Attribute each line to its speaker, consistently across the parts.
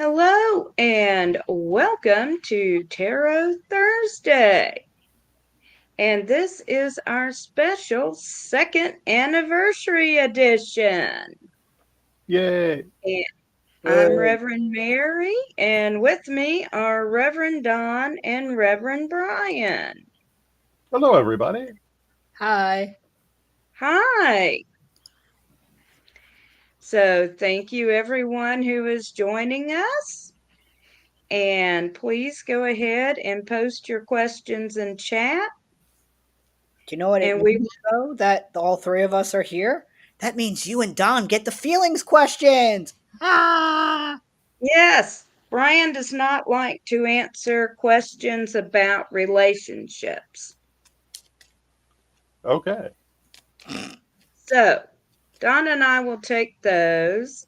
Speaker 1: Hello and welcome to Tarot Thursday. And this is our special second anniversary edition.
Speaker 2: Yay!
Speaker 1: And I'm
Speaker 3: Yay.
Speaker 1: Reverend Mary, and with me are Reverend Don and Reverend Bryan.
Speaker 2: Hello, everybody.
Speaker 3: Hi.
Speaker 1: Hi. So, thank you everyone who is joining us. And please go ahead and post your questions in chat.
Speaker 3: Do you know what it
Speaker 1: And we
Speaker 3: means, though, that all three of us are here? That means you and Don get the feelings questions. Ah!
Speaker 1: Yes, Bryan does not like to answer questions about relationships.
Speaker 2: Okay.
Speaker 1: So, Don and I will take those.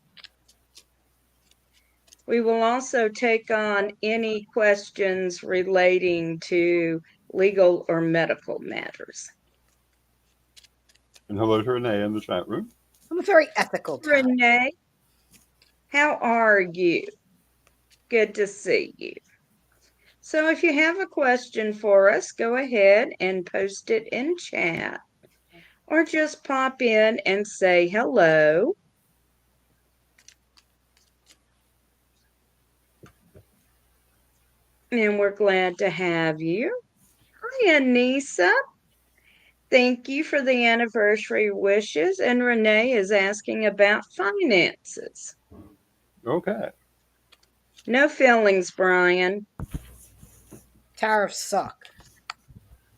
Speaker 1: We will also take on any questions relating to legal or medical matters.
Speaker 2: And hello to Renee in the chat room.
Speaker 3: I'm a very ethical tarot.
Speaker 1: Renee, how are you? Good to see you. So if you have a question for us, go ahead and post it in chat. Or just pop in and say hello. And we're glad to have you. Hi, Anissa. Thank you for the anniversary wishes. And Renee is asking about finances.
Speaker 2: Okay.
Speaker 1: No feelings, Bryan.
Speaker 3: Tariffs suck.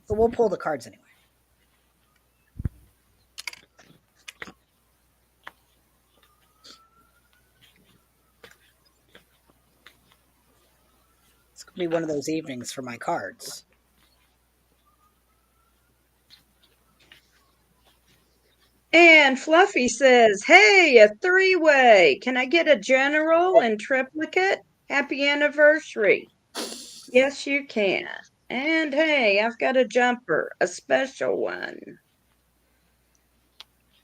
Speaker 3: But we'll pull the cards anyway. It's going to be one of those evenings for my cards.
Speaker 1: And Fluffy says, hey, a three-way. Can I get a general and triplicate? Happy anniversary. Yes, you can. And hey, I've got a jumper, a special one.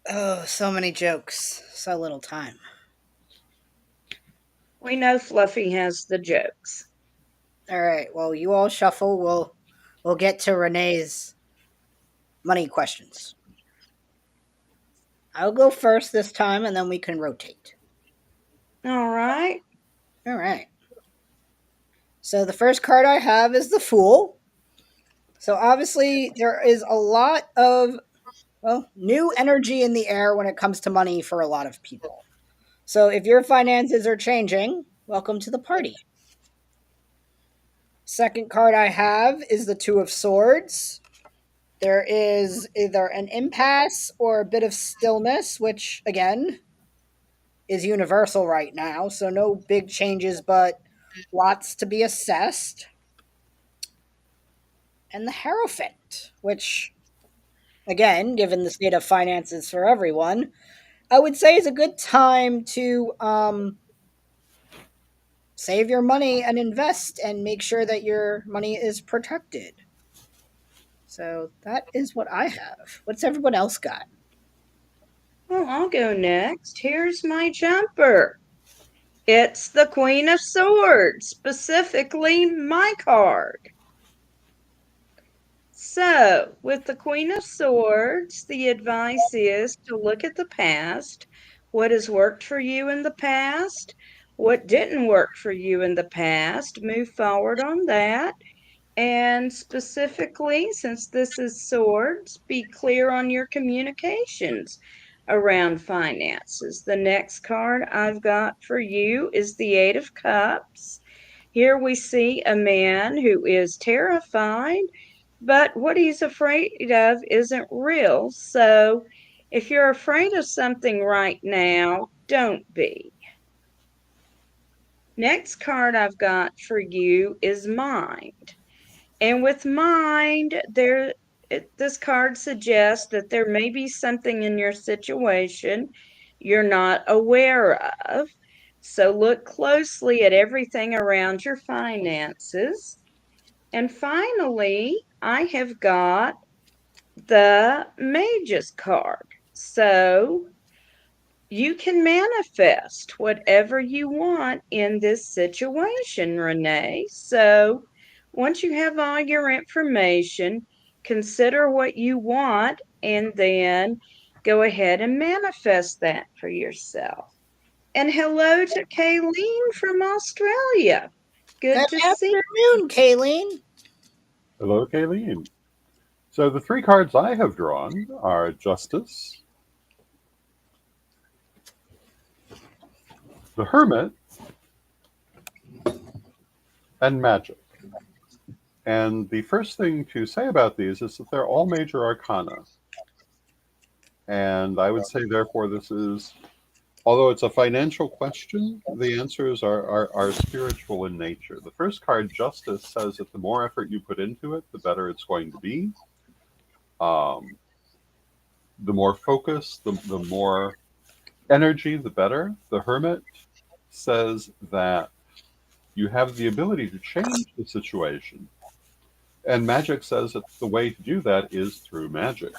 Speaker 3: Oh, so many jokes. So little time.
Speaker 1: We know Fluffy has the jokes.
Speaker 3: All right. Well, you all shuffle. We'll get to Renee's money questions. I'll go first this time, and then we can rotate.
Speaker 1: All right.
Speaker 3: All right. So the first card I have is the Fool. So obviously there is a lot of new energy in the air when it comes to money for a lot of people. So if your finances are changing, welcome to the party. Second card I have is the Two of Swords. There is either an impasse or a bit of stillness, which again is universal right now. So no big changes, but lots to be assessed. And the Hierophant, which again, given the state of finances for everyone, I would say is a good time to save your money and invest and make sure that your money is protected. So that is what I have. What's everyone else got?
Speaker 1: Well, I'll go next. Here's my jumper. It's the Queen of Swords, specifically my card. So, with the Queen of Swords, the advice is to look at the past, what has worked for you in the past, what didn't work for you in the past, move forward on that. And specifically, since this is swords, be clear on your communications around finances. The next card I've got for you is the Eight of Cups. Here we see a man who is terrified, but what he's afraid of isn't real. So if you're afraid of something right now, don't be. Next card I've got for you is Mind. And with mind, this card suggests that there may be something in your situation you're not aware of. So look closely at everything around your finances. And finally, I have got the Mage's card. So you can manifest whatever you want in this situation, Renee. So, once you have all your information, consider what you want and then go ahead and manifest that for yourself. And hello to Kayleen from Australia.
Speaker 3: Good
Speaker 1: Good to see.
Speaker 3: afternoon, Kayleen.
Speaker 2: Hello, Kayleen. So the three cards I have drawn are Justice, the Hermit, and Magic. And the first thing to say about these is that they're all major arcana. And I would say, therefore, this is, although it's a financial question, the answers are spiritual in nature. The first card, Justice, says that the more effort you put into it, the better it's going to be. Um, the more focus, the more energy, the better. The Hermit says that you have the ability to change the situation. And Magic says that the way to do that is through magic.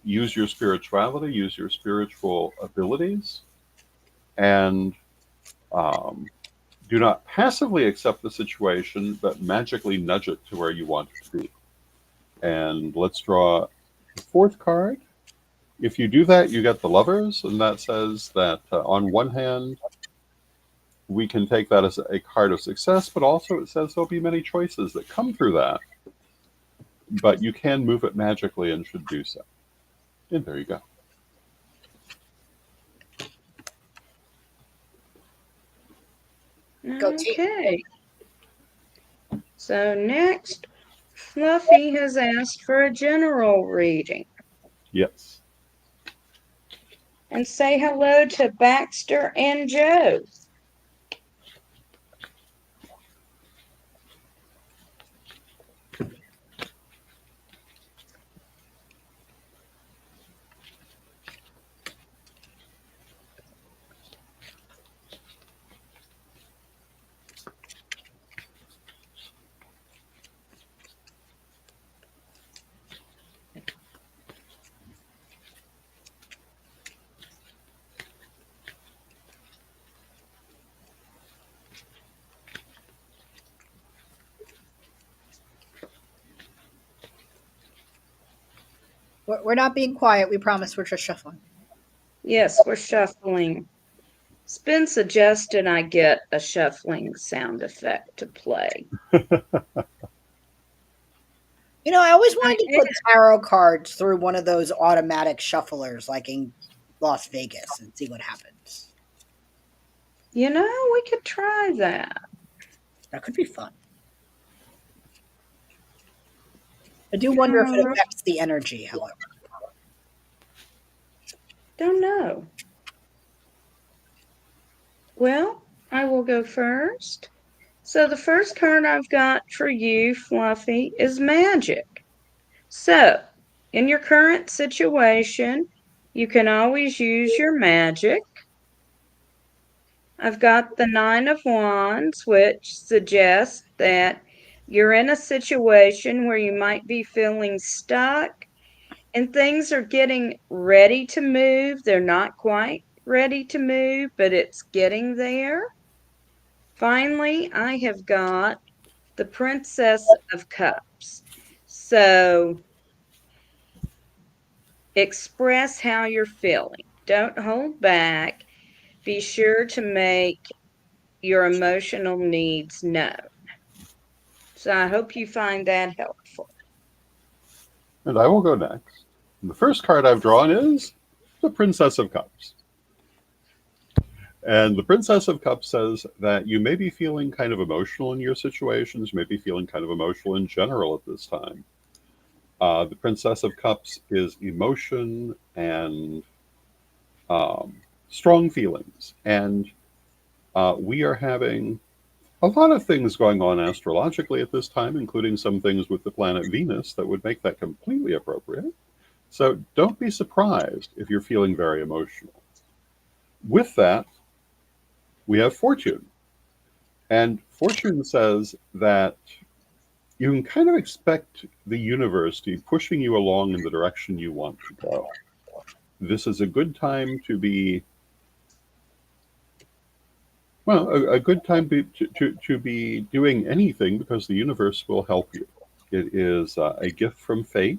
Speaker 2: Use your spirituality, use your spiritual abilities, and um, do not passively accept the situation, but magically nudge it to where you want it to be. And let's draw the fourth card. If you do that, you get the Lovers, and that says that on one hand, we can take that as a card of success, but also it says there'll be many choices that come through that, but you can move it magically and should do so. And there you go.
Speaker 3: Go team.
Speaker 1: Okay. So next, Fluffy has asked for a general reading.
Speaker 2: Yes.
Speaker 1: And say hello to Baxter and Joe.
Speaker 3: We're not being quiet. We promise we're just shuffling.
Speaker 1: Yes, we're shuffling. It's been suggested I get a shuffling sound effect to play.
Speaker 3: You know, I always
Speaker 1: I
Speaker 3: wanted to put tarot cards through one of those automatic shufflers, like in Las Vegas, and see what happens.
Speaker 1: You know, we could try that.
Speaker 3: That could be fun. I do wonder if it affects the energy, however.
Speaker 1: Don't know. Well, I will go first. So the first card I've got for you, Fluffy, is Magic. So, in your current situation, you can always use your magic. I've got the Nine of Wands, which suggests that you're in a situation where you might be feeling stuck and things are getting ready to move. They're not quite ready to move, but it's getting there. Finally, I have got the Princess of Cups. So express how you're feeling. Don't hold back. Be sure to make your emotional needs known. So I hope you find that helpful.
Speaker 2: And I will go next. And the first card I've drawn is the Princess of Cups. And the Princess of Cups says that you may be feeling kind of emotional in your situations, may be feeling kind of emotional in general at this time. The Princess of Cups is emotion and strong feelings. And we are having a lot of things going on astrologically at this time, including some things with the planet Venus that would make that completely appropriate. So don't be surprised if you're feeling very emotional. With that, we have Fortune. And Fortune says that you can kind of expect the universe to be pushing you along in the direction you want to go. This is a good time to be, well, a good time to be doing anything because the universe will help you. It is a gift from fate.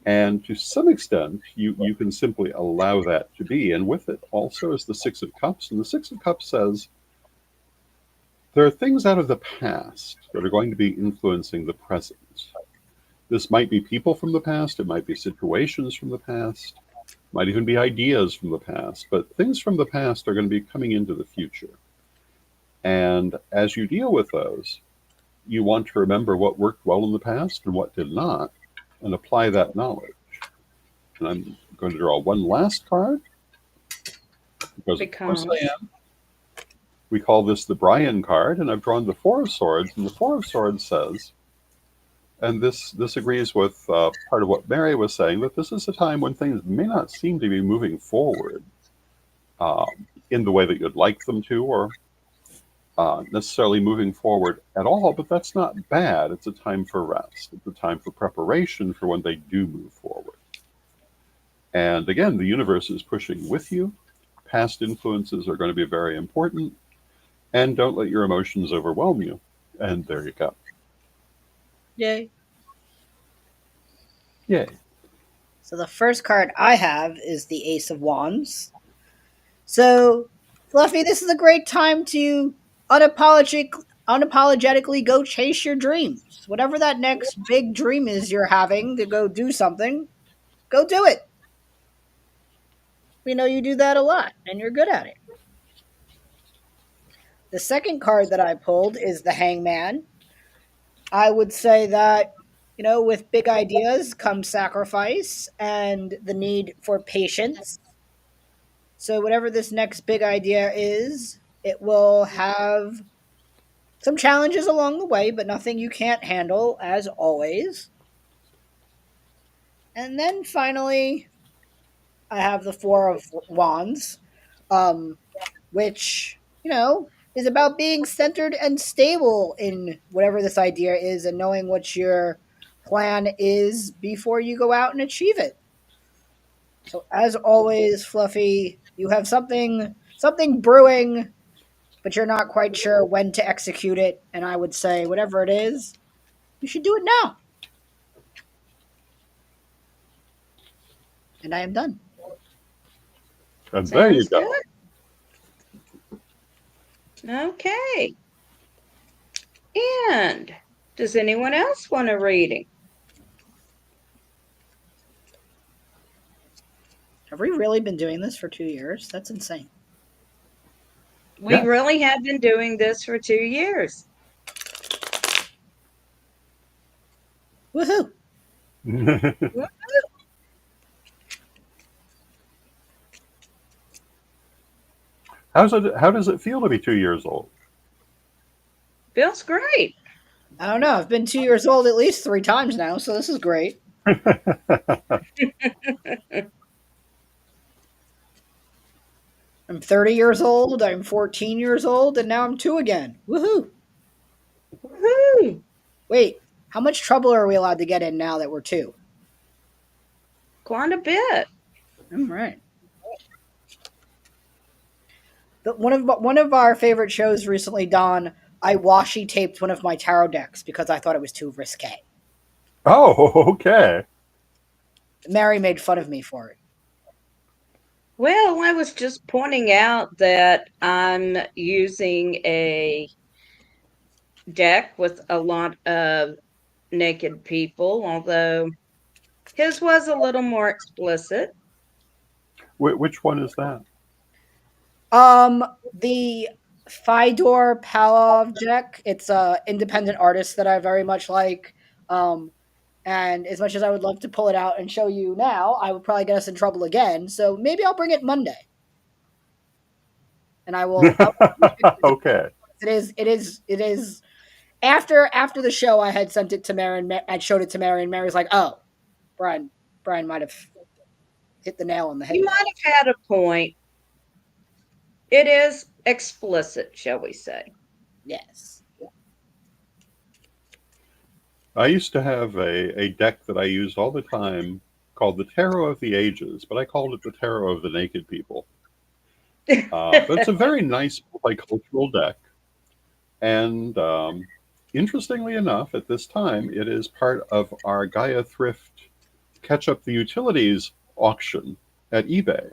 Speaker 2: And to some extent, you can simply allow that to be. And with it also is the Six of Cups. And the Six of Cups says there are things out of the past that are going to be influencing the present. This might be people from the past, it might be situations from the past, it might even be ideas from the past, but things from the past are going to be coming into the future. And as you deal with those, you want to remember what worked well in the past and what did not, and apply that knowledge. And I'm going to draw one last card because, of course,
Speaker 1: Because
Speaker 2: we call this the Bryan card, and I've drawn the Four of Swords. And the Four of Swords says, and this agrees with part of what Mary was saying, that this is a time when things may not seem to be moving forward in the way that you'd like them to, or necessarily moving forward at all, but that's not bad. It's a time for rest. It's a time for preparation for when they do move forward. And again, the universe is pushing with you. Past influences are going to be very important. And don't let your emotions overwhelm you. And there you go.
Speaker 3: Yay.
Speaker 2: Yay.
Speaker 3: So the first card I have is the Ace of Wands. So, Fluffy, this is a great time to unapologetically go chase your dreams. Whatever that next big dream is you're having to go do something, go do it. We know you do that a lot, and you're good at it. The second card that I pulled is the Hangman. I would say that, with big ideas comes sacrifice and the need for patience. So, whatever this next big idea is, it will have some challenges along the way, but nothing you can't handle, as always. And then finally, I have the Four of Wands, um, which, is about being centered and stable in whatever this idea is and knowing what your plan is before you go out and achieve it. So as always, Fluffy, you have something brewing, but you're not quite sure when to execute it, and I would say whatever it is, you should do it now. And I am done.
Speaker 2: And there you
Speaker 1: sounds
Speaker 2: go.
Speaker 1: good. Okay. And does anyone else want a reading?
Speaker 3: Have we really been doing this for 2 years? That's insane.
Speaker 1: We
Speaker 2: Yeah.
Speaker 1: really have been doing this for 2 years.
Speaker 3: Woohoo!
Speaker 2: How does it feel to be 2 years old?
Speaker 1: Feels great.
Speaker 3: I don't know. I've been 2 years old at least 3 times now, so this is great. I'm 30 years old, I'm 14 years old, and now I'm 2 again. Woohoo!
Speaker 1: Woohoo!
Speaker 3: Wait, how much trouble are we allowed to get in now that we're 2?
Speaker 1: Quite a bit.
Speaker 3: All right. One of our favorite shows recently, Don, I washi taped one of my tarot decks because I thought it was too risque.
Speaker 2: Oh, okay.
Speaker 3: Mary made fun of me for it.
Speaker 1: Well, I was just pointing out that I'm using a deck with a lot of naked people, although his was a little more explicit.
Speaker 2: Which one is that?
Speaker 3: The Fydor Palov deck. It's a independent artist that I very much like. Um, and as much as I would love to pull it out and show you now, I would probably get us in trouble again. So maybe I'll bring it Monday, and I will
Speaker 2: Okay.
Speaker 3: it is. After the show, I had sent it to Mary, and I showed it to Mary, and Mary's like, "Oh, Brian, Brian might have hit the nail on the head."
Speaker 1: You might have had a point. It is explicit, shall we say.
Speaker 3: Yes.
Speaker 2: I used to have a deck that I used all the time called the Tarot of the Ages, but I called it the Tarot of the Naked People. But it's a very nice multicultural deck. And interestingly enough, at this time, it is part of our Gaia Thrift Catch Up the Utilities auction at eBay.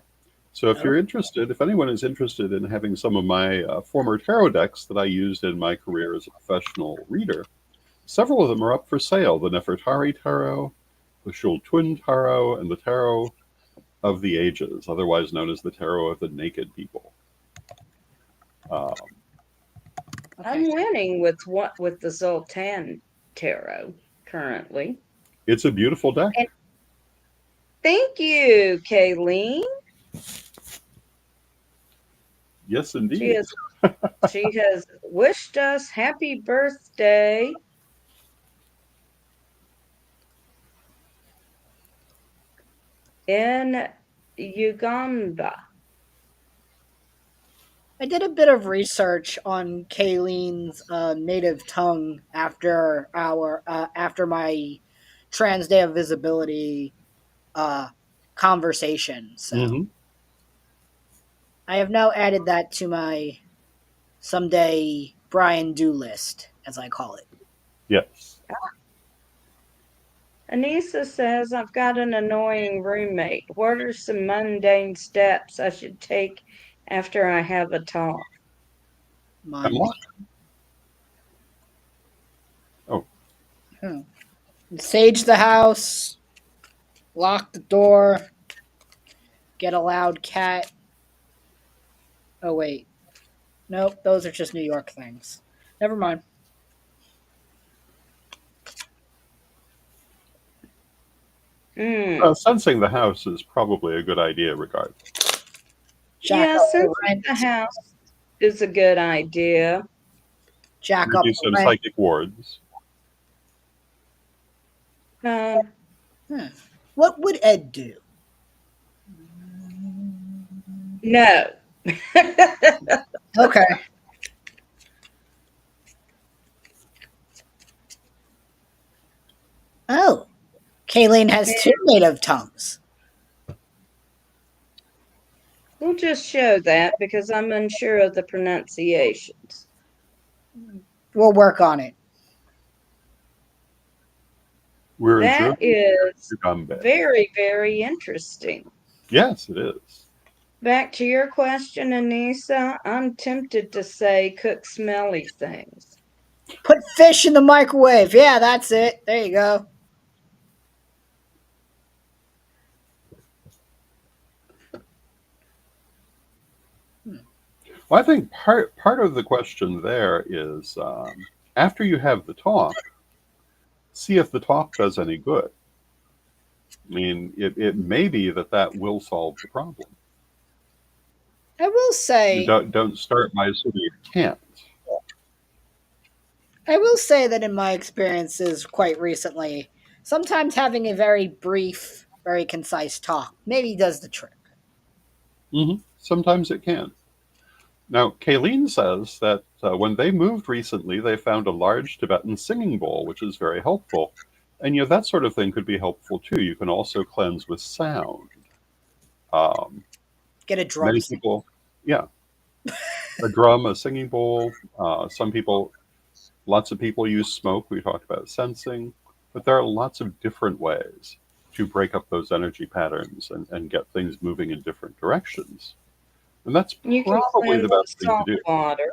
Speaker 2: So if
Speaker 3: Oh,
Speaker 2: you're interested, if anyone is interested in having some of my former tarot decks that I used in my career as a professional reader, several of them are up for sale. The Nefertari Tarot, the Shul Twin Tarot, and the Tarot of the Ages, otherwise known as the Tarot of the Naked People. Um,
Speaker 3: okay.
Speaker 1: I'm winning with the Zoltan tarot currently.
Speaker 2: it's a beautiful deck.
Speaker 1: And thank you, Kayleen.
Speaker 2: Yes,
Speaker 1: She
Speaker 2: indeed.
Speaker 1: has she has wished us happy birthday. In Uganda.
Speaker 3: I did a bit of research on Kayleen's native tongue after my Trans Day of Visibility uh, conversation. So
Speaker 2: Hmm.
Speaker 3: I have now added that to my someday Bryan do list, as I call it.
Speaker 2: Yes.
Speaker 1: Anissa says, I've got an annoying roommate. What are some mundane steps I should take after I have a talk?
Speaker 3: Monday.
Speaker 2: Hemlock? Oh,
Speaker 3: Hmm. Sage the house, lock the door, get a loud cat. Oh wait, nope, those are just New York things. Never mind.
Speaker 1: Hmm.
Speaker 2: sensing the house is probably a good idea regardless.
Speaker 3: Jack
Speaker 1: Yeah,
Speaker 3: up the
Speaker 1: since the
Speaker 3: rent.
Speaker 1: house is a good idea.
Speaker 3: Jack up
Speaker 2: Maybe
Speaker 3: the
Speaker 2: some
Speaker 3: rent.
Speaker 2: psychic wards.
Speaker 1: Um,
Speaker 3: Hmm. What would Ed do?
Speaker 1: no.
Speaker 3: Okay. Oh, Kayleen has two native tongues.
Speaker 1: We'll just show that because I'm unsure of the pronunciations.
Speaker 3: We'll work on it.
Speaker 2: We're
Speaker 1: That
Speaker 2: adjourned
Speaker 1: is
Speaker 2: to Gombe.
Speaker 1: very, very interesting.
Speaker 2: Yes, it is.
Speaker 1: Back to your question, Anissa, I'm tempted to say cook smelly things.
Speaker 3: Put fish in the microwave. Yeah, that's it. There you go. Hmm.
Speaker 2: Well, I think part of the question there is after you have the talk, see if the talk does any good. I mean, it may be that that will solve the problem.
Speaker 3: I will
Speaker 2: You
Speaker 3: say,
Speaker 2: don't start by assuming it can't.
Speaker 3: I will say that in my experiences quite recently, sometimes having a very brief, very concise talk maybe does the trick.
Speaker 2: Sometimes it can. Now, Kayleen says that when they moved recently, they found a large Tibetan singing bowl, which is very helpful. And that sort of thing could be helpful too. You can also cleanse with sound. Um,
Speaker 3: Get a drum
Speaker 2: Many
Speaker 3: set.
Speaker 2: people, yeah, a drum, a singing bowl. Some people, lots of people use smoke. We talked about sensing, but there are lots of different ways to break up those energy patterns and get things moving in different directions. And that's
Speaker 1: You can
Speaker 2: probably
Speaker 1: cleanse
Speaker 2: the
Speaker 1: with
Speaker 2: best thing to
Speaker 1: salt
Speaker 2: do.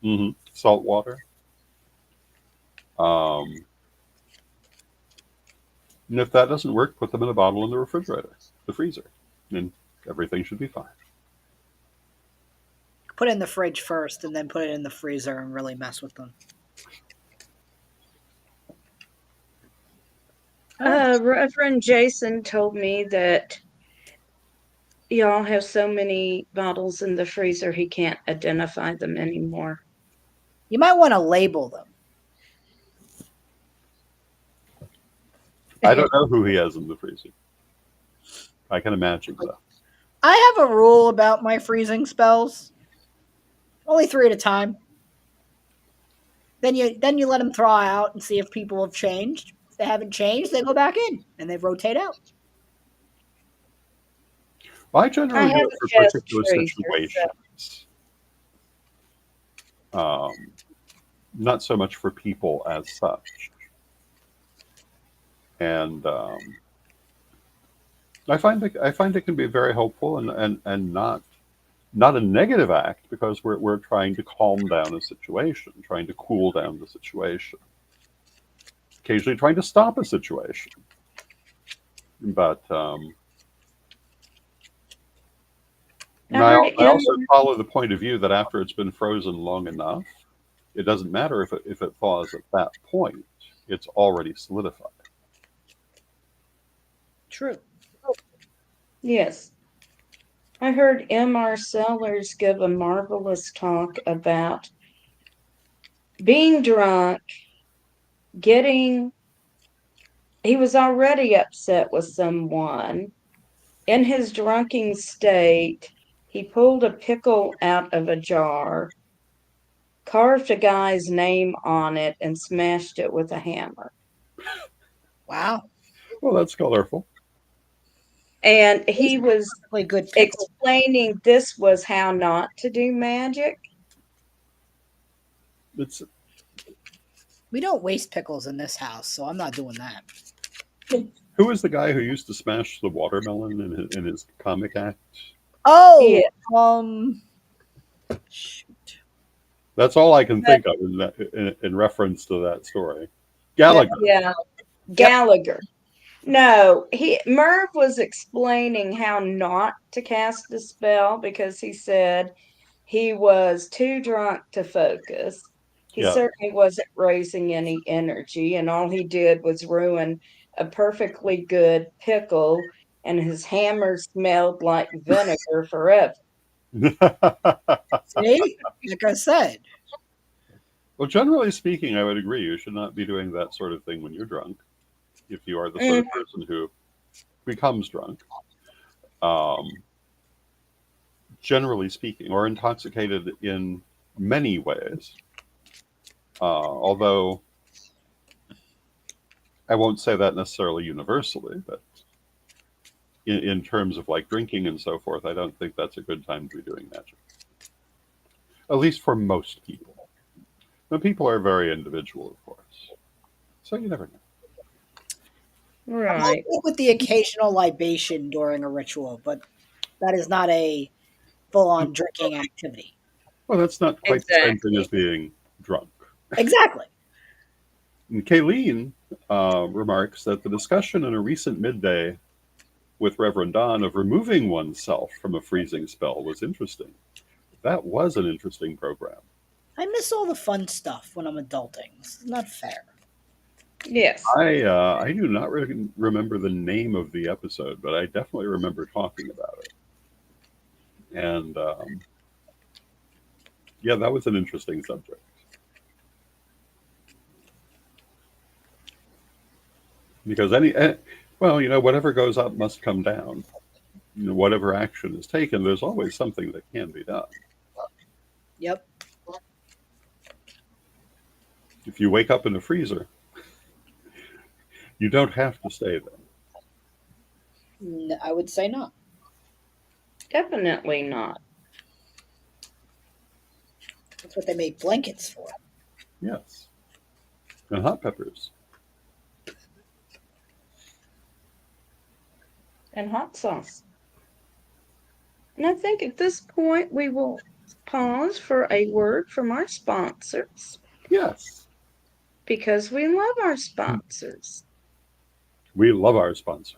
Speaker 1: water.
Speaker 2: Salt water. Um, and if that doesn't work, put them in a bottle in the refrigerator, the freezer, and everything should be fine.
Speaker 3: Put it in the fridge first and then put it in the freezer and really mess with them. Oh,
Speaker 1: Reverend Jason told me that y'all have so many bottles in the freezer he can't identify them anymore.
Speaker 3: you might want to label them.
Speaker 2: I don't know who he has in the freezer. I can imagine, though.
Speaker 3: I have a rule about my freezing spells. Only 3 at a time. Then you let them thaw out and see if people have changed. If they haven't changed, they go back in and they rotate out.
Speaker 2: I
Speaker 1: I
Speaker 2: generally
Speaker 1: have
Speaker 2: do it
Speaker 1: a
Speaker 2: for
Speaker 1: chest
Speaker 2: particular
Speaker 1: freezer, so
Speaker 2: situations, um, not so much for people as such. And I find it can be very helpful and not a negative act because we're trying to calm down a situation, trying to cool down the situation, occasionally trying to stop a situation. But and
Speaker 1: I heard
Speaker 2: I
Speaker 1: Emma.
Speaker 2: also follow the point of view that after it's been frozen long enough, it doesn't matter if it thaws at that point. It's already solidified.
Speaker 3: True.
Speaker 1: Yes, I heard M.R. Sellers give a marvelous talk about being drunk, getting, he was already upset with someone. In his drunken state, he pulled a pickle out of a jar, carved a guy's name on it, and smashed it with a hammer.
Speaker 3: Wow.
Speaker 2: Well, that's colorful.
Speaker 1: And
Speaker 3: Those
Speaker 1: he
Speaker 3: are
Speaker 1: was
Speaker 3: really good pickles.
Speaker 1: explaining this was how not to do magic.
Speaker 2: It's
Speaker 3: We don't waste pickles in this house, so I'm not doing that.
Speaker 2: who was the guy who used to smash the watermelon in his comic act?
Speaker 3: Oh,
Speaker 1: Yeah,
Speaker 3: shoot.
Speaker 2: That's all I can
Speaker 1: but
Speaker 2: think of in reference to that story. Gallagher.
Speaker 1: yeah,
Speaker 3: Yep.
Speaker 1: Gallagher. No, Merv was explaining how not to cast the spell because he said he was too drunk to focus. He
Speaker 2: Yeah.
Speaker 1: certainly wasn't raising any energy, and all he did was ruin a perfectly good pickle, and his hammer smelled like vinegar forever.
Speaker 3: See? Like I said.
Speaker 2: Well, generally speaking, I would agree. You should not be doing that sort of thing when you're drunk. If you are the sort
Speaker 1: Mm,
Speaker 2: of person who becomes drunk, um, generally speaking, or intoxicated in many ways. Although I won't say that necessarily universally, but in terms of like drinking and so forth, I don't think that's a good time to be doing magic. At least for most people. Now, people are very individual, of course. So you never know.
Speaker 3: I'm
Speaker 1: right,
Speaker 3: okay with the occasional libation during a ritual, but that is not a full on drinking activity.
Speaker 2: Well, that's not quite the same thing as
Speaker 1: exactly.
Speaker 2: being drunk.
Speaker 3: Exactly.
Speaker 2: And Kayleen remarks that the discussion in a recent midday with Reverend Don of removing oneself from a freezing spell was interesting. That was an interesting program.
Speaker 3: I miss all the fun stuff when I'm adulting. This is not fair.
Speaker 1: Yes.
Speaker 2: I do not remember the name of the episode, but I definitely remember talking about it. And yeah, that was an interesting subject because well, whatever goes up must come down. Whatever action is taken, there's always something that can be done.
Speaker 3: Yep.
Speaker 2: If you wake up in a freezer, you don't have to stay there.
Speaker 3: I would say not.
Speaker 1: Definitely not.
Speaker 3: That's what they made blankets for.
Speaker 2: Yes, and hot peppers.
Speaker 1: And hot sauce. And I think at this point we will pause for a word from our sponsors
Speaker 2: Yes,
Speaker 1: because we love our sponsors.
Speaker 2: we love our sponsors.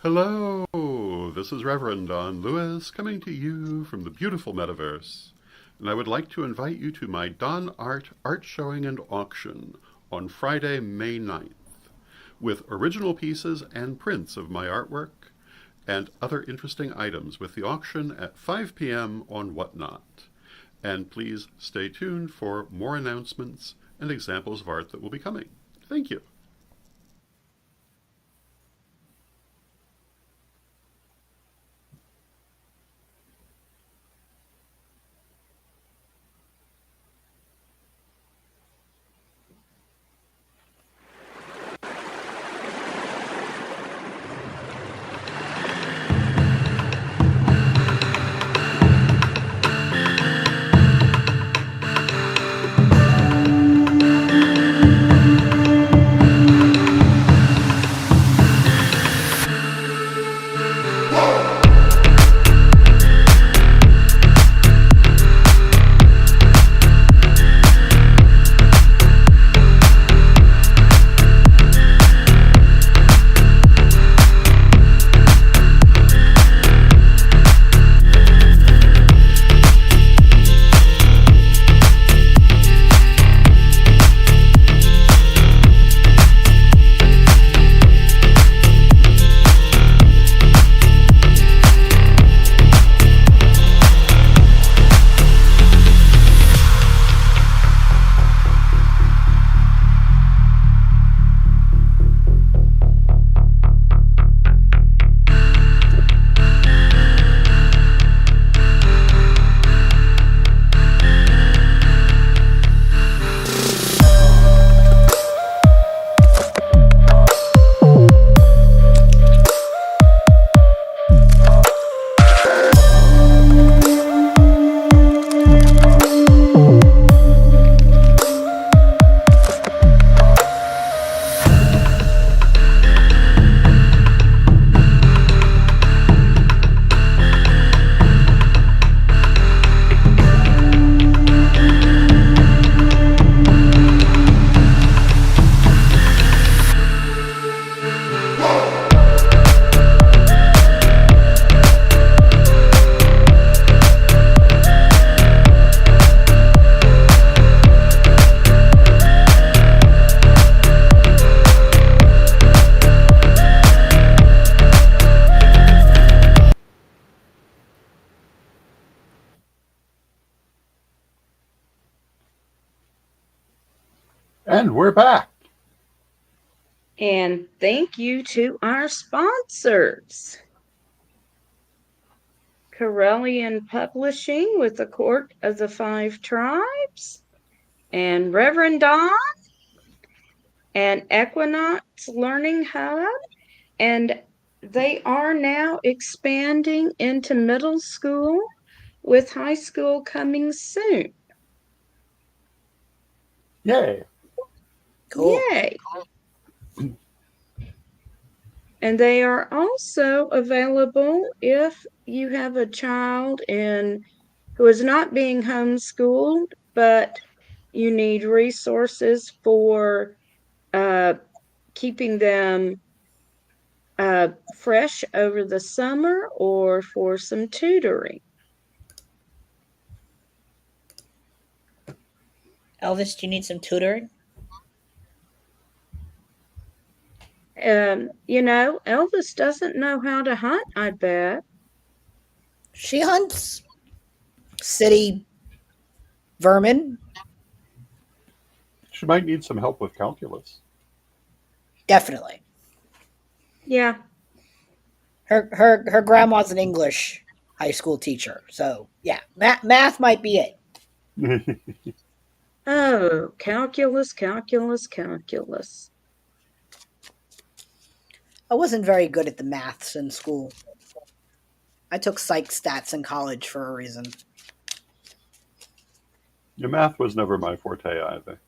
Speaker 2: Hello, this is Reverend Don Lewis coming to you from the beautiful metaverse, and I would like to invite you to my Don art showing and auction on Friday, May 9th, with original pieces and prints of my artwork and other interesting items with the auction at 5 p.m. on Whatnot. And please stay tuned for more announcements and examples of art that will be coming. Thank you. And we're back.
Speaker 1: And thank you to our sponsors. Corellian Publishing with the Court of the Five Tribes, and Reverend Don, and Equinox Learning Hub, and they are now expanding into middle school with high school coming soon.
Speaker 2: Yay.
Speaker 3: Cool.
Speaker 1: Yay. And they are also available if you have a child who is not being homeschooled, but you need resources for keeping them fresh over the summer or for some tutoring.
Speaker 3: Elvis, do you need some tutoring?
Speaker 1: Elvis doesn't know how to hunt, I bet.
Speaker 3: She hunts city vermin.
Speaker 2: She might need some help with calculus.
Speaker 3: Definitely.
Speaker 1: Yeah.
Speaker 3: Her grandma's an English high school teacher, so yeah, math might be it.
Speaker 1: Oh, calculus, calculus, calculus.
Speaker 3: I wasn't very good at the maths in school. I took psych stats in college for a reason.
Speaker 2: Your math was never my forte either.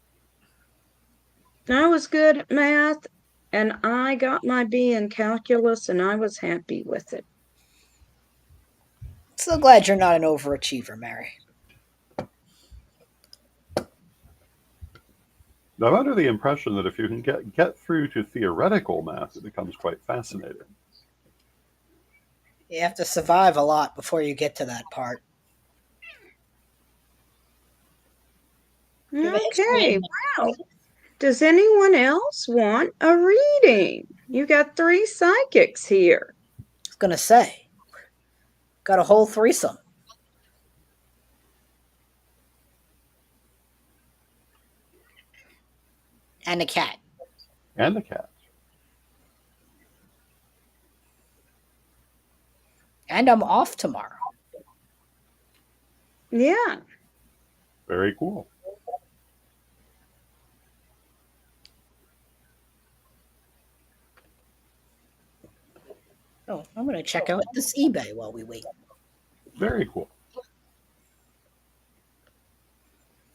Speaker 1: I was good at math, and I got my B in calculus, and I was happy with it.
Speaker 3: So glad you're not an overachiever, Mary.
Speaker 2: I'm under the impression that if you can get through to theoretical math, it becomes quite fascinating.
Speaker 3: You have to survive a lot before you get to that part. You have a history
Speaker 1: Okay,
Speaker 3: in
Speaker 1: well, does anyone else want a reading? You got three psychics here.
Speaker 3: I was gonna say, got a whole threesome. And a cat.
Speaker 2: And a cat.
Speaker 3: And I'm off tomorrow.
Speaker 1: Yeah.
Speaker 2: Very cool.
Speaker 3: Oh, I'm gonna check out this eBay while we wait.
Speaker 2: Very cool.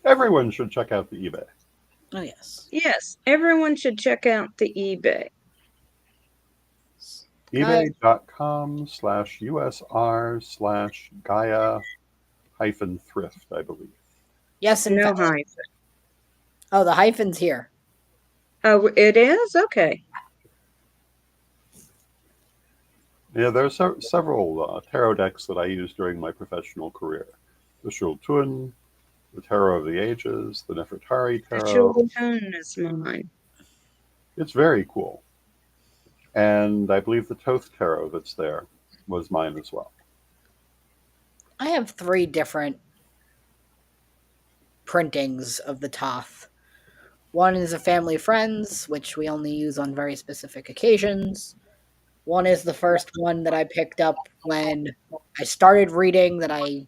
Speaker 2: Everyone should check out the eBay.
Speaker 3: Oh yes.
Speaker 1: Yes, everyone should check out the eBay.
Speaker 3: Guys,
Speaker 2: ebay.com/USR/Gaia hyphen thrift, I believe.
Speaker 3: yes, in
Speaker 1: No
Speaker 3: fact.
Speaker 1: hyphen.
Speaker 3: Oh, the hyphen's here.
Speaker 1: Oh, it is? Okay.
Speaker 2: Yeah, there are several tarot decks that I used during my professional career. The Shultun, the Tarot of the Ages, the Nefertari
Speaker 1: The
Speaker 2: Tarot.
Speaker 1: children is mine.
Speaker 2: It's very cool. And I believe the Thoth Tarot that's there was mine as well.
Speaker 3: I have 3 different printings of the Toth. One is a family friends, which we only use on very specific occasions. One is the first one that I picked up when I started reading that I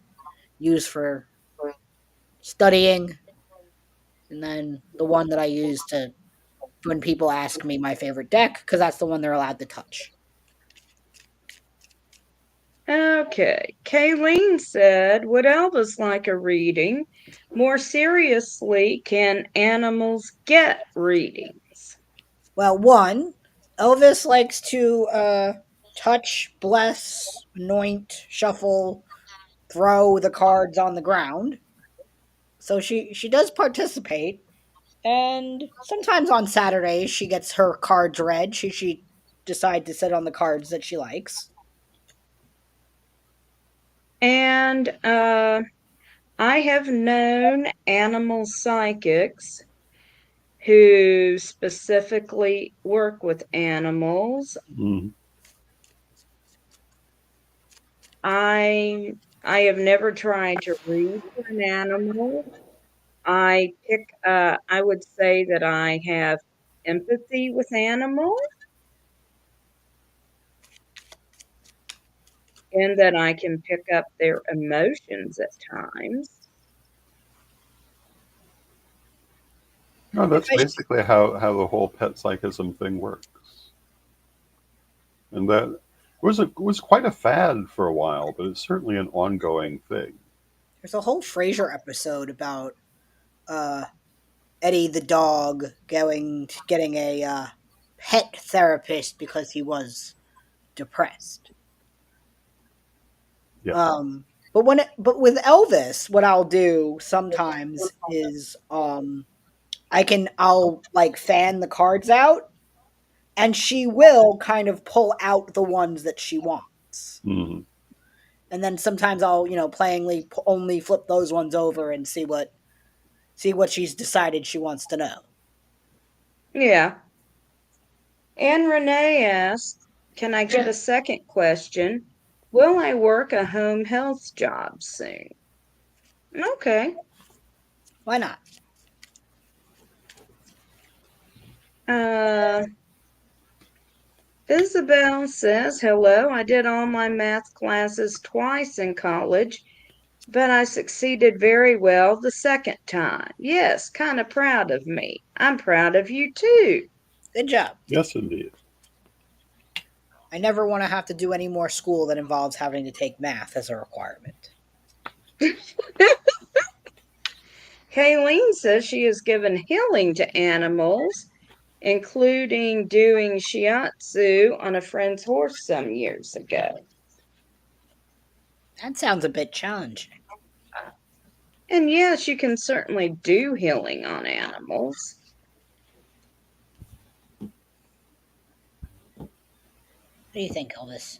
Speaker 3: use for studying. And then the one that I use to when people ask me my favorite deck, because that's the one they're allowed to touch.
Speaker 1: Okay. Kayleen said, would Elvis like a reading? More seriously, can animals get readings?
Speaker 3: Well, one, Elvis likes to touch, bless, anoint, shuffle, throw the cards on the ground. So she does participate, and sometimes on Saturdays she gets her cards read. She decide to sit on the cards that she likes.
Speaker 1: And I have known animal psychics who specifically work with animals.
Speaker 2: Mm.
Speaker 1: I I have never tried to read for an animal. I would say that I have empathy with animals and that I can pick up their emotions at times.
Speaker 2: No,
Speaker 3: If
Speaker 2: that's
Speaker 3: I,
Speaker 2: basically how the whole pet psychism thing works. And that was quite a fad for a while, but it's certainly an ongoing thing.
Speaker 3: there's a whole Frasier episode about uh, Eddie the dog getting a pet therapist because he was depressed.
Speaker 2: Yeah.
Speaker 3: But with Elvis, what I'll do sometimes is I'll like fan the cards out, and she will kind of pull out the ones that she wants.
Speaker 2: Mm.
Speaker 3: And then sometimes I'll playingly only flip those ones over and see what she's decided she wants to know.
Speaker 1: Yeah. And Renee asked, can I get a second question? Will I work a home health job soon? Okay.
Speaker 3: Why not?
Speaker 1: Uh, Isabel says, hello, I did all my math classes twice in college, but I succeeded very well the second time. Yes, kind of proud of me. I'm proud of you too.
Speaker 3: Good job.
Speaker 2: Yes, indeed.
Speaker 3: I never want to have to do any more school that involves having to take math as a requirement.
Speaker 1: Kayleen says she has given healing to animals, including doing shiatsu on a friend's horse some years ago.
Speaker 3: That sounds a bit challenging.
Speaker 1: And yes, you can certainly do healing on animals.
Speaker 3: What do you think, Elvis?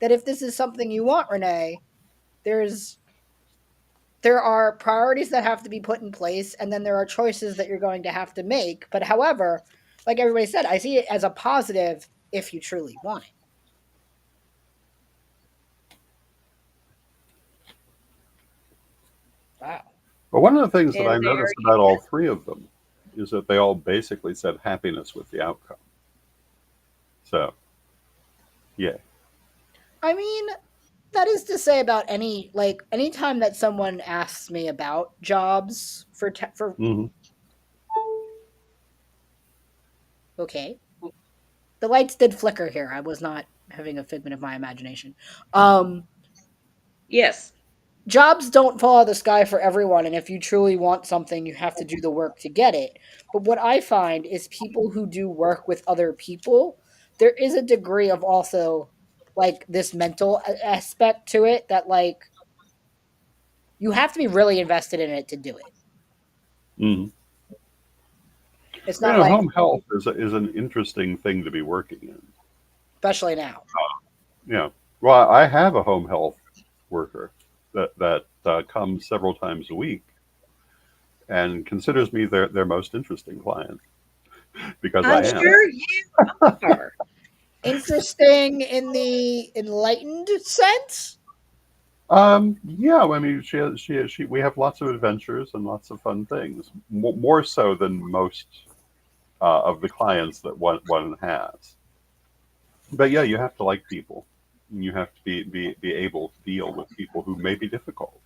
Speaker 3: that if this is something you want, Renee, there's there are priorities that have to be put in place, and then there are choices that you're going to have to make. But however, like everybody said, I see it as a positive if you truly want it. Wow.
Speaker 2: But one of the things that I
Speaker 1: And there
Speaker 2: noticed about all three of them is that they all basically said happiness with the outcome. So, yeah.
Speaker 3: I mean, that is to say about any like anytime that someone asks me about jobs for
Speaker 2: Hmm.
Speaker 3: okay, the lights did flicker here. I was not having a figment of my imagination. Um,
Speaker 1: yes.
Speaker 3: Jobs don't fall out of the sky for everyone, and if you truly want something, you have to do the work to get it. But what I find is people who do work with other people, there is a degree of also like this mental aspect to it that like you have to be really invested in it to do it.
Speaker 2: Hmm.
Speaker 3: It's
Speaker 2: You
Speaker 3: not
Speaker 2: know,
Speaker 3: like,
Speaker 2: home health is an interesting thing to be working in.
Speaker 3: especially now.
Speaker 2: Yeah. Well, I have a home health worker that comes several times a week and considers me their most interesting client because
Speaker 1: I'm
Speaker 2: I am.
Speaker 1: sure you are.
Speaker 3: Interesting in the enlightened sense.
Speaker 2: Yeah, I mean, we have lots of adventures and lots of fun things, more so than most of the clients that one has. But yeah, you have to like people. You have to be able to deal with people who may be difficult.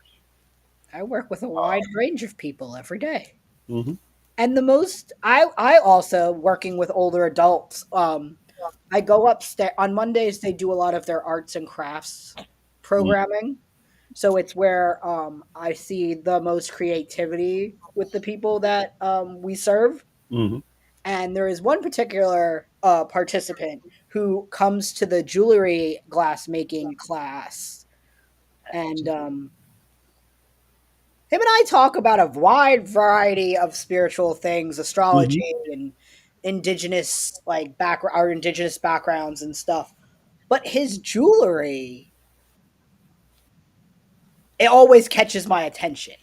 Speaker 3: I work with a wide range of people every day.
Speaker 2: Hmm.
Speaker 3: And the most I also working with older adults. I go upstairs on Mondays. They do a lot of their arts and crafts programming, so it's where I see the most creativity with the people that we serve.
Speaker 2: Hmm.
Speaker 3: And there is one particular participant who comes to the jewelry glass making class, and him and I talk about a wide variety of spiritual things,
Speaker 2: Hmm.
Speaker 3: astrology and indigenous like our indigenous backgrounds and stuff. But his jewelry, it always catches my attention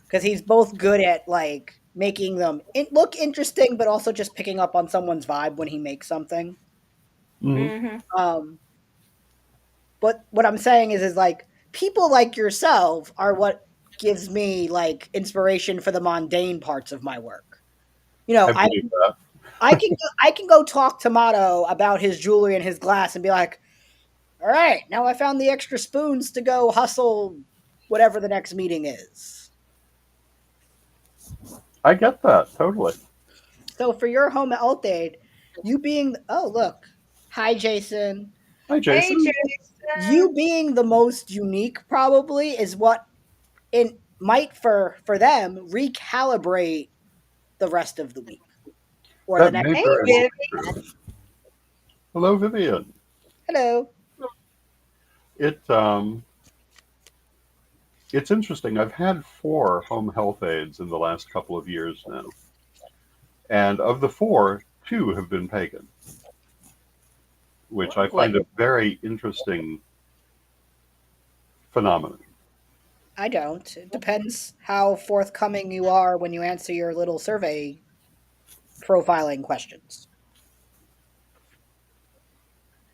Speaker 3: because he's both good at like making them look interesting, but also just picking up on someone's vibe when he makes something.
Speaker 2: Hmm.
Speaker 1: Hmm.
Speaker 3: Um, but what I'm saying is like people like yourself are what gives me like inspiration for the mundane parts of my work. You know,
Speaker 2: I believe that.
Speaker 3: I can go talk to Mato about his jewelry and his glass and be like, all right, now I found the extra spoons to go hustle whatever the next meeting is.
Speaker 2: I get that totally.
Speaker 3: So for your home health aid, you being oh look, hi Jason,
Speaker 2: Hi,
Speaker 1: Hey,
Speaker 2: Jason.
Speaker 3: you
Speaker 1: Jason.
Speaker 3: being the most unique probably is what it might for them recalibrate the rest of the week or the
Speaker 2: That
Speaker 3: next
Speaker 2: may
Speaker 1: Hey,
Speaker 3: week
Speaker 2: very
Speaker 3: or
Speaker 2: well
Speaker 1: Viv.
Speaker 3: something
Speaker 2: be
Speaker 3: like
Speaker 2: true.
Speaker 3: that.
Speaker 2: Hello, Vivian.
Speaker 3: Hello.
Speaker 2: It it's interesting. I've had four home health aides in the last couple of years now, and of the four, two have been pagan, which I
Speaker 1: What?
Speaker 2: find a very interesting phenomenon.
Speaker 3: I don't. It depends how forthcoming you are when you answer your little survey profiling questions.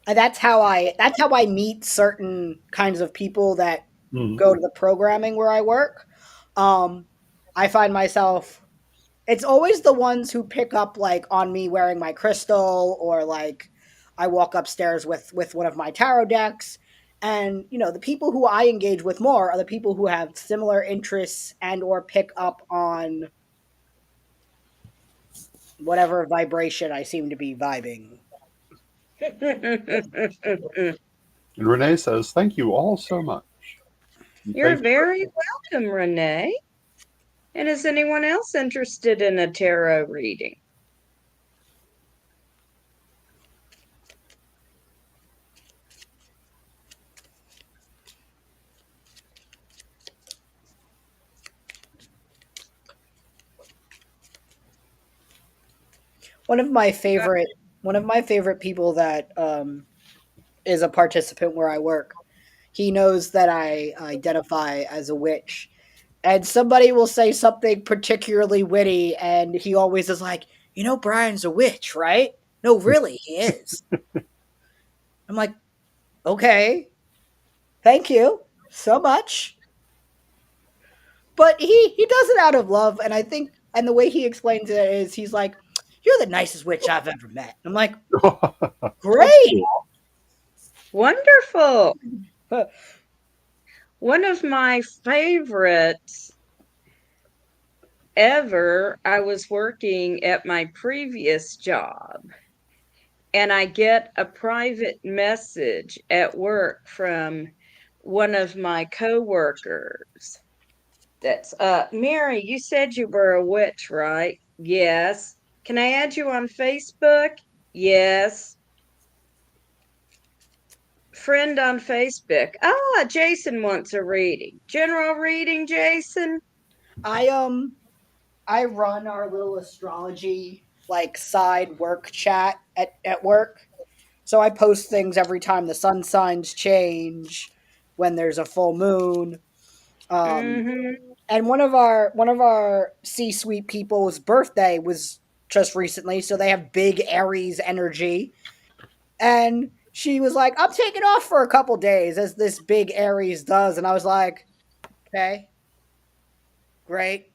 Speaker 3: And that's how I meet certain kinds of people that
Speaker 2: Hmm.
Speaker 3: go to the programming where I work. Um, I find myself it's always the ones who pick up like on me wearing my crystal or like I walk upstairs with one of my tarot decks. And you know, the people who I engage with more are the people who have similar interests and or pick up on whatever vibration I seem to be vibing.
Speaker 2: And Renee says, "Thank you all so much." And
Speaker 1: You're
Speaker 2: thank you for
Speaker 1: very welcome, Renee. And is anyone else interested in a tarot reading?
Speaker 3: One of my favorite one of my favorite people that is a participant where I work. He knows that I identify as a witch. And somebody will say something particularly witty, and he always is like, "You know, Brian's a witch, right?" "No, really, he is." I'm like, "Okay, thank you so much." But he does it out of love, and I think, and the way he explains it is, he's like, "You're the nicest witch I've ever met." I'm like,
Speaker 2: That's
Speaker 3: "Great."
Speaker 2: cool.
Speaker 1: Wonderful. One of my favorites ever, I was working at my previous job and I get a private message at work from one of my coworkers. That's Mary, you said you were a witch, right? Yes. Can I add you on Facebook? Yes. Friend on Facebook. Ah, Jason wants a reading. General reading, Jason?
Speaker 3: I I run our little astrology like side work chat at work. So I post things every time the sun signs change, when there's a full moon. Um,
Speaker 1: Mm-hmm.
Speaker 3: and one of our C-suite people's birthday was just recently, so they have big Aries energy. And she was like, "I'm taking off for a couple days," as this big Aries does, and I was like, "Okay, great."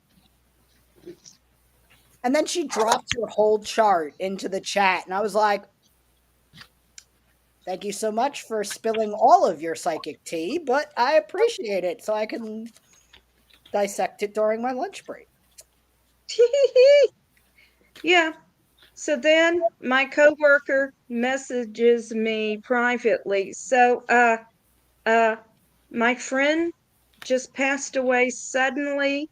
Speaker 3: And then she dropped her whole chart into the chat, and I was like, "Thank you so much for spilling all of your psychic tea, but I appreciate it so I can dissect it during my lunch break."
Speaker 1: Yeah. So then my coworker messages me privately. So, uh, my friend just passed away suddenly,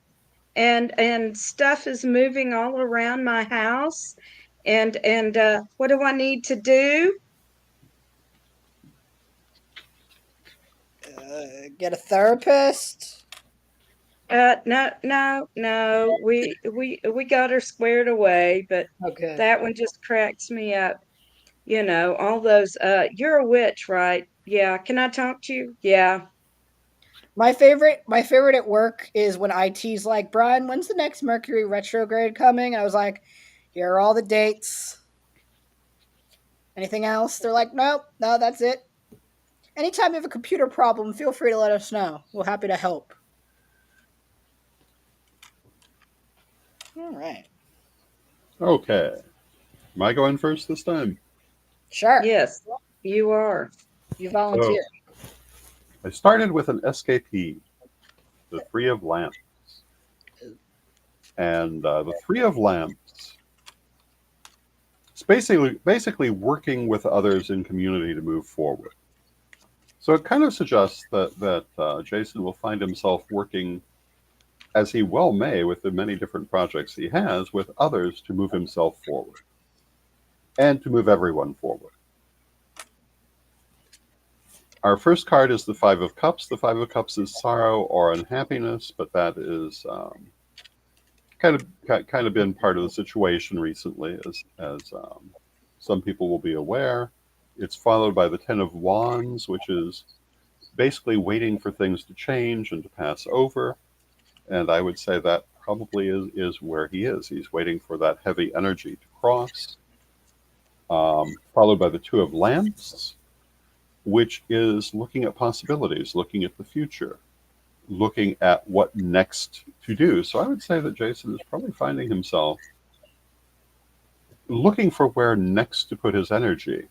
Speaker 1: and stuff is moving all around my house, and what do I need to do?
Speaker 3: Get a therapist.
Speaker 1: No, no, no. We got her squared away, but
Speaker 3: Oh, good.
Speaker 1: that one just cracks me up. You know, all those, you're a witch, right? Yeah. Can I talk to you? Yeah.
Speaker 3: My favorite at work is when IT's like, "Brian, when's the next Mercury retrograde coming?" And I was like, "Here are all the dates. Anything else?" They're like, "Nope, no, that's it. Anytime you have a computer problem, feel free to let us know. We're happy to help." All right.
Speaker 2: Okay. Am I going first this time?
Speaker 3: Sure.
Speaker 1: Yes, you are.
Speaker 3: You
Speaker 2: So
Speaker 3: volunteer.
Speaker 2: I started with an SKP, the Three of Lamps. And the Three of Lamps, it's basically working with others in community to move forward. So it kind of suggests that Jason will find himself working, as he well may, with the many different projects he has, with others to move himself forward and to move everyone forward. Our first card is the Five of Cups. The Five of Cups is sorrow or unhappiness, but that is kind of been part of the situation recently, as some people will be aware. It's followed by the Ten of Wands, which is basically waiting for things to change and to pass over. And I would say that probably is where he is. He's waiting for that heavy energy to cross. Followed by the Two of Lamps, which is looking at possibilities, looking at the future, looking at what next to do. So I would say that Jason is probably finding himself looking for where next to put his energy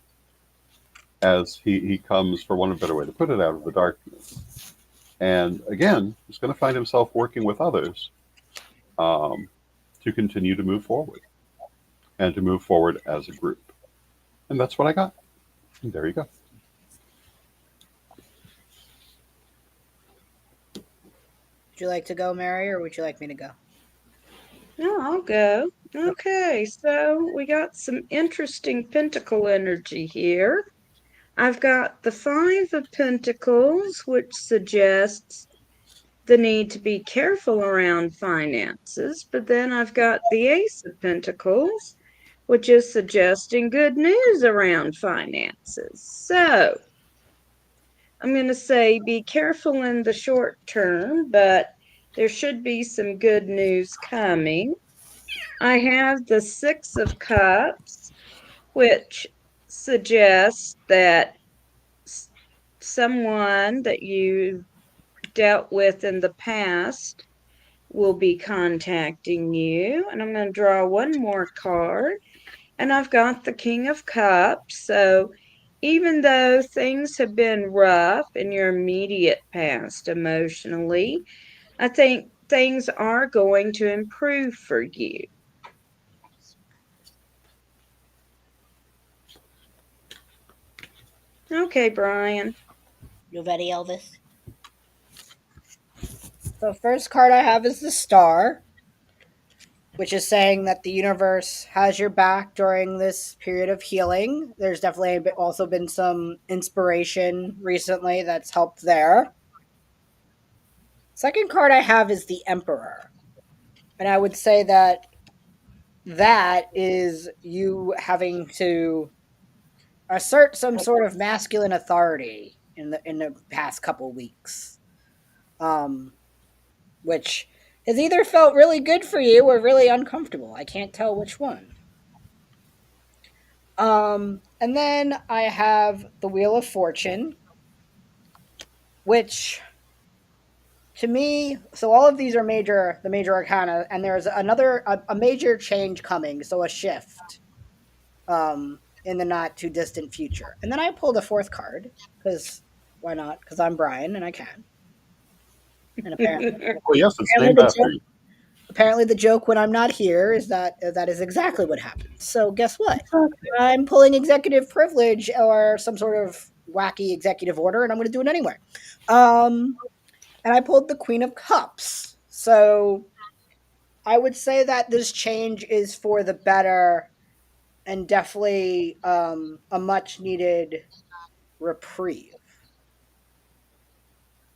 Speaker 2: as he comes, for one of a better way to put it, out of the darkness. And again, he's going to find himself working with others um, to continue to move forward and to move forward as a group. And that's what I got. And there you go.
Speaker 3: Would you like to go, Mary, or would you like me to go?
Speaker 1: No, I'll go. Okay, so we got some interesting pentacle energy here. I've got the Five of Pentacles, which suggests the need to be careful around finances, but then I've got the Ace of Pentacles, which is suggesting good news around finances. So, I'm going to say be careful in the short term, but there should be some good news coming. I have the Six of Cups, which suggests that someone that you dealt with in the past will be contacting you. And I'm going to draw one more card. And I've got the King of Cups. So even though things have been rough in your immediate past emotionally, I think things are going to improve for you. Okay, Bryan.
Speaker 3: You ready, Elvis? The first card I have is the Star, which is saying that the universe has your back during this period of healing. There's definitely also been some inspiration recently that's helped there. Second card I have is the Emperor. And I would say that that is you having to assert some sort of masculine authority in the past couple weeks. Um which has either felt really good for you or really uncomfortable. I can't tell which one. And then I have the Wheel of Fortune, which to me, so all of these are the major arcana, and there's a major change coming, so a shift, in the not too distant future. And then I pulled a fourth card because why not? Because I'm Bryan and I can. And
Speaker 2: Oh, yes, it's
Speaker 3: apparently
Speaker 2: named
Speaker 3: the
Speaker 2: after
Speaker 3: joke
Speaker 2: you.
Speaker 3: apparently the joke when I'm not here is that that is exactly what happens. So guess what? I'm pulling executive privilege or some sort of wacky executive order, and I'm going to do it anyway. Um, and I pulled the Queen of Cups. So I would say that this change is for the better and definitely a much needed reprieve.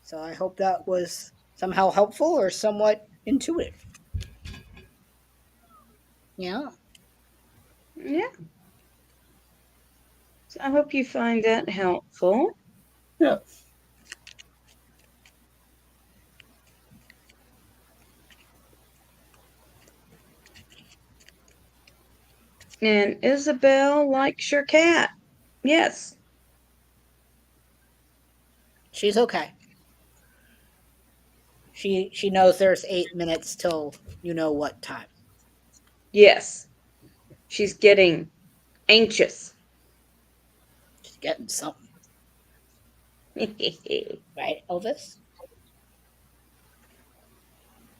Speaker 3: So I hope that was somehow helpful or somewhat intuitive. Yeah.
Speaker 1: Yeah, so I hope you find that helpful.
Speaker 2: Yes.
Speaker 1: And Isabel likes your cat. Yes.
Speaker 3: She's okay. She knows there's 8 minutes till you know what time.
Speaker 1: Yes. She's getting anxious.
Speaker 3: She's getting something. Right, Elvis?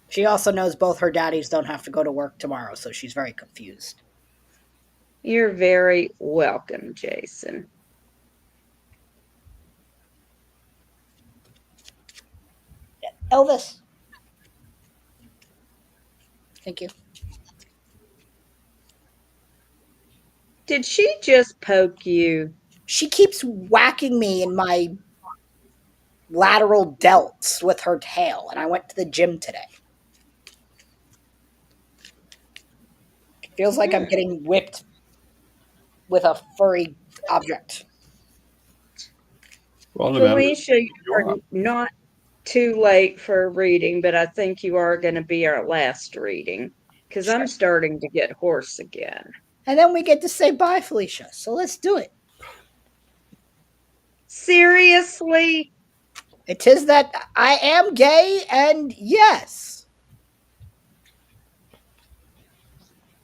Speaker 3: She also knows both her daddies don't have to go to work tomorrow, so she's very confused.
Speaker 1: You're very welcome, Jason.
Speaker 3: Elvis. Thank you.
Speaker 1: Did she just poke you?
Speaker 3: She keeps whacking me in my lateral delts with her tail, and I went to the gym today. It feels like I'm
Speaker 1: Hmm.
Speaker 3: getting whipped with a furry object.
Speaker 2: Well, no matter
Speaker 1: Felicia, you
Speaker 2: you
Speaker 1: are
Speaker 2: are.
Speaker 1: not too late for a reading, but I think you are going to be our last reading because I'm
Speaker 3: Sure.
Speaker 1: starting to get hoarse again.
Speaker 3: And then we get to say bye, Felicia. So let's do it.
Speaker 1: Seriously?
Speaker 3: It is that I am gay, and yes,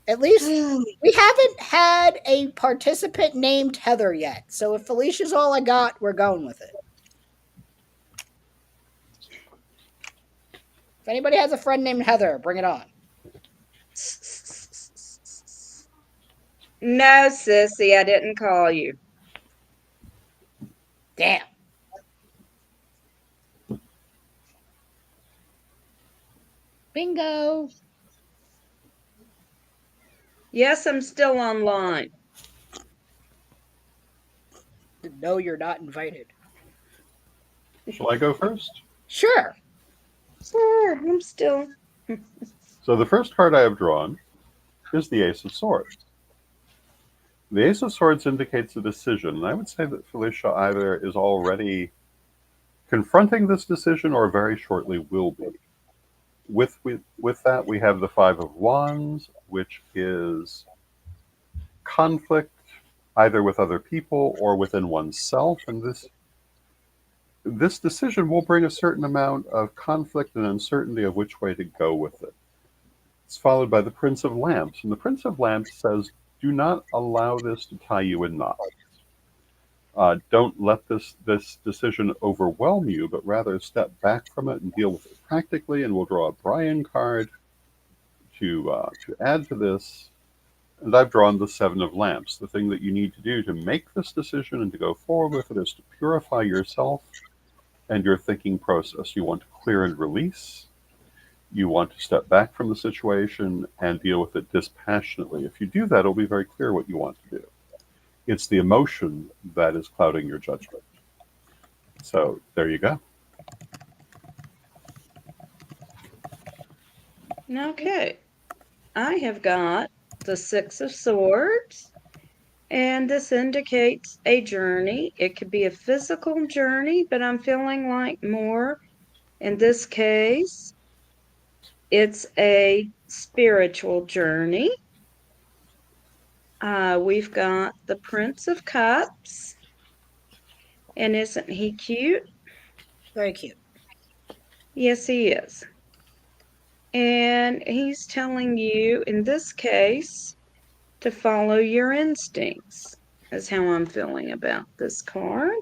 Speaker 3: at least we haven't had a participant named Heather yet. So if Felicia's all I got, we're going with it. If anybody has a friend named Heather, bring it on.
Speaker 1: No, sissy, I didn't call you.
Speaker 3: Damn. Bingo.
Speaker 1: Yes, I'm still online.
Speaker 3: No, you're not invited.
Speaker 2: Shall I go first?
Speaker 3: Sure.
Speaker 1: Sure, I'm still.
Speaker 2: So the first card I have drawn is the Ace of Swords. The Ace of Swords indicates a decision, and I would say that Felicia either is already confronting this decision or very shortly will be. With that, we have the Five of Wands, which is conflict either with other people or within oneself. And this decision will bring a certain amount of conflict and uncertainty of which way to go with it. It's followed by the Prince of Lamps. And the Prince of Lamps says, do not allow this to tie you in knots. Don't let this decision overwhelm you, but rather step back from it and deal with it practically. And we'll draw a Bryan card to add to this. And I've drawn the Seven of Lamps. The thing that you need to do to make this decision and to go forward with it is to purify yourself and your thinking process. You want to clear and release. You want to step back from the situation and deal with it dispassionately. If you do that, it'll be very clear what you want to do. It's the emotion that is clouding your judgment. So there you go.
Speaker 1: Okay. I have got the Six of Swords, and this indicates a journey. It could be a physical journey, but I'm feeling like more in this case, it's a spiritual journey. We've got the Prince of Cups, and isn't he cute?
Speaker 3: Very cute.
Speaker 1: Yes, he is. And he's telling you, in this case, to follow your instincts, is how I'm feeling about this card.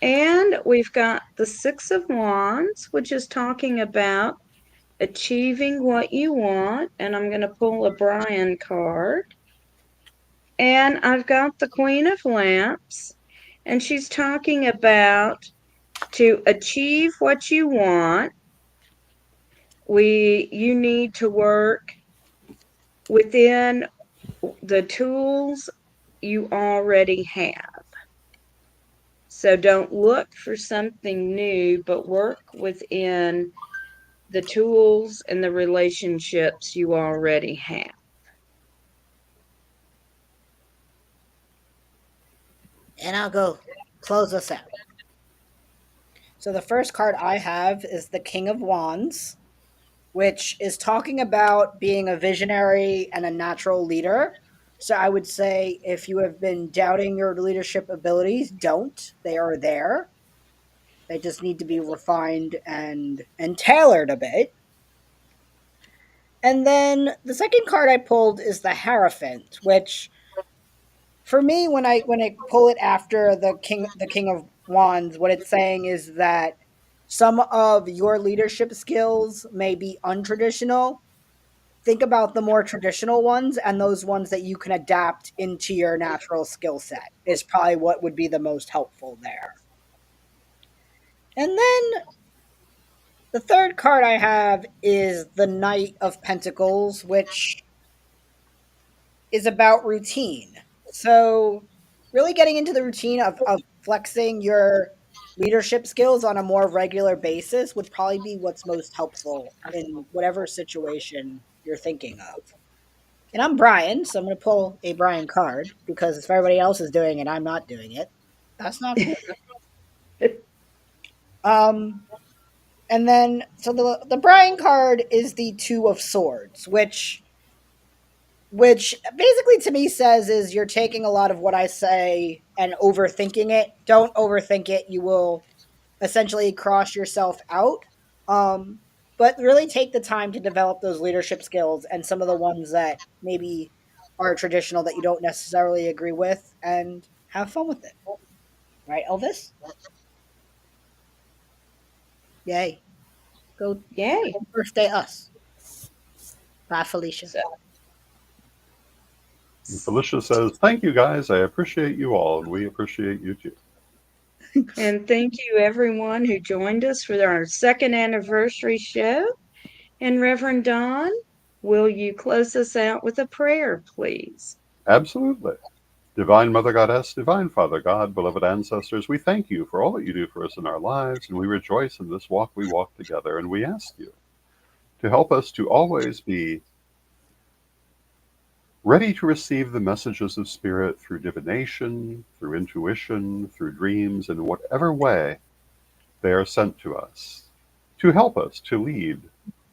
Speaker 1: And we've got the Six of Wands, which is talking about achieving what you want. And I'm going to pull a Bryan card. And I've got the Queen of Lamps, and she's talking about to achieve what you want. You need to work within the tools you already have. So don't look for something new, but work within the tools and the relationships you already have.
Speaker 3: And I'll go close us out. So the first card I have is the King of Wands, which is talking about being a visionary and a natural leader. So I would say if you have been doubting your leadership abilities, don't. They are there. They just need to be refined and tailored a bit. And then the second card I pulled is the Hierophant, which for me when I pull it after the King of Wands, what it's saying is that some of your leadership skills may be untraditional. Think about the more traditional ones and those ones that you can adapt into your natural skill set is probably what would be the most helpful there. And then the third card I have is the Knight of Pentacles, which is about routine. So, really getting into the routine of flexing your leadership skills on a more regular basis would probably be what's most helpful in whatever situation you're thinking of. And I'm Bryan, so I'm going to pull a Bryan card because if everybody else is doing it, I'm not doing it. That's not cool. Um, and then so the Bryan card is the Two of Swords, which basically to me says is you're taking a lot of what I say and overthinking it. Don't overthink it. You will essentially cross yourself out. Um, but really take the time to develop those leadership skills and some of the ones that maybe are traditional that you don't necessarily agree with and have fun with it. Right, Elvis? Yay. Go
Speaker 1: Yay.
Speaker 3: birthday us. Bye, Felicia.
Speaker 1: So,
Speaker 2: And Felicia says, thank you guys. I appreciate you all, and we appreciate you too.
Speaker 1: and thank you everyone who joined us for our second anniversary show. And Reverend Don, will you close us out with a prayer, please?
Speaker 2: Absolutely. Divine Mother Goddess, Divine Father God, beloved ancestors, we thank you for all that you do for us in our lives, and we rejoice in this walk we walk together, and we ask you to help us to always be ready to receive the messages of Spirit through divination, through intuition, through dreams, in whatever way They are sent to us to help us to lead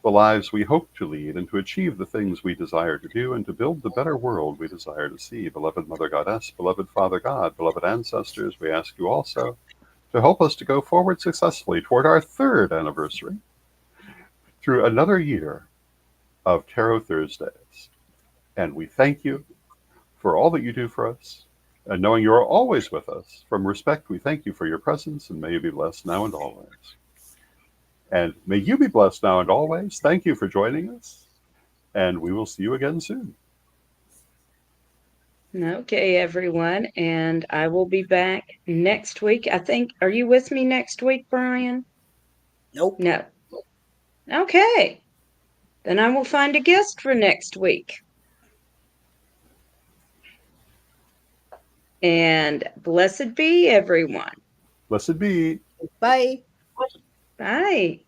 Speaker 2: the lives we hope to lead and to achieve the things we desire to do and to build the better world we desire to see. Beloved Mother Goddess, beloved Father God, beloved ancestors, we ask you also to help us to go forward successfully toward our third anniversary through another year of Tarot Thursdays. And we thank you for all that you do for us. And knowing you are always with us, from respect, we thank you for your presence, and may you be blessed now and always. And may you be blessed now and always. Thank you for joining us, and we will see you again soon.
Speaker 1: Okay, everyone. And I will be back next week. I think, are you with me next week, Bryan?
Speaker 3: Nope.
Speaker 1: No. Okay. Then I will find a guest for next week. And blessed be everyone.
Speaker 2: Blessed be.
Speaker 3: Bye.
Speaker 1: Bye.